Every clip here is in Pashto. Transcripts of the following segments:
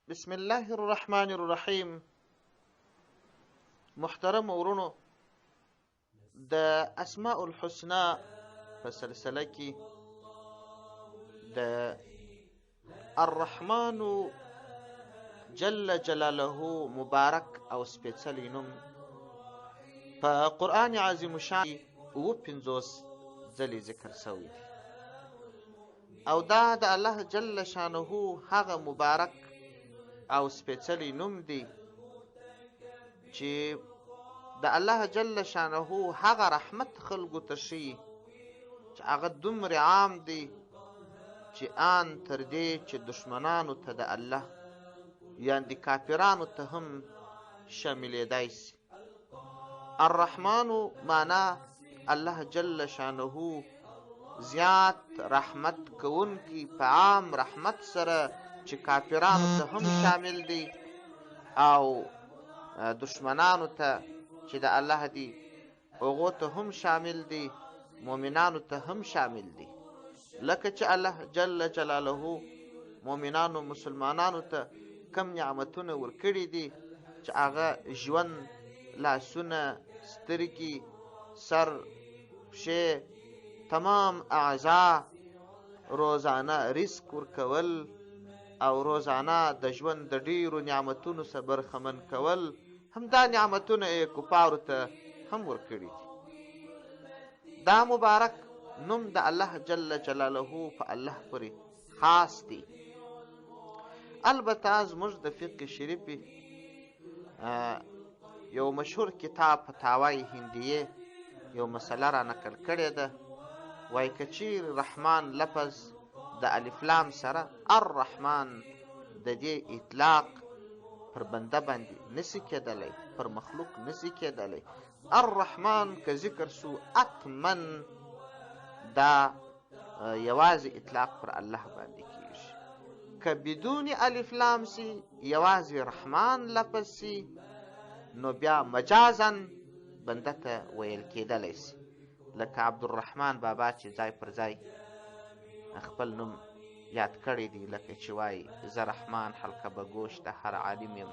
بسم الله الرحمن الرحیم. محترم ورونو، د اسماء الحسنا په سلسله کې د الرحمن جل جلاله مبارک او سپیڅلی نوم په قرآن عظیم شان 50 ځلې ذکر شوی دی، او دا د الله جل شانه هغه مبارک او سپیڅلی نوم دی چې د الله جل شانه هغه رحمت خلقو ته ښیي چې هغه دومره عام دی چې آن تر دې چې دشمنانو ته د الله یعنې کافرانو ته هم شاملېدای شي. الرحمن معنا الله جل شانه زیات رحمت کوونکی په عام رحمت سره چې کافرانو ته هم شامل دی او دشمنانو ته چې د الله دی هغو ته هم شامل دی، مؤمنانو ته هم شامل دی. لکه چې الله جل جلاله مؤمنانو مسلمانانو ته کم نعمتونه ورکړي دي چې هغه ژوند، لاسونه، سترګې، سر، پښې، تمام اعضا، روزانه رزق ورکول او روزانه د ژوند د ډیرو نعمتونو څخه برخمن کول، همدا نعمتونه یې کفارو ته هم ورکړي دي. دا مبارک نوم د الله جل جلاله په الله پورې خاص دی. البته زموږ د فقه شریفې یو مشهور کتاب فتاوای هندیه یو مسله را نقل کړې ده، وایي که چیرې رحمان لفظ د الف لام سره الرحمن د دې اطلاق پر بنده باندې نسی کېدلی، پر مخلوق نسی کېدلی. الرحمن که ذکر سو اتمن دا یوازې اطلاق پر الله باندې کېږي. که بدون الف لام سی یوازې رحمان لفظ سی نو بیا مجازن بنده ته ویل کېدلی سي، لکه عبدالرحمن بابا چې ځای پر ځای خپل نوم یاد کړی دی، لکه چې وایي زه رحمان حلقه به گوشت هر عالم یم،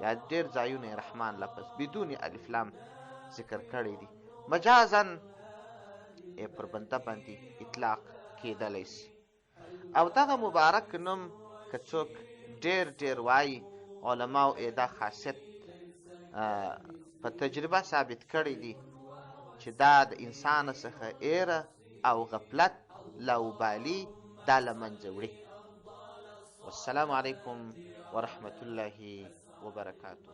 یا ډېر ځایونه رحمان لفظ بدون الف لام ذکر کړی دی، مجازن پر بنده باندې اطلاق کېدلی سي. او دغه مبارک نوم که څوک ډېر وایي، علماو یې دا خاصیت په تجربه ثابت کړی دی چې دا د انسان څخه ایره او غفلت، لاوبالي دا له منځه وړي. والسلام علیکم ورحمة الله وبرکاته.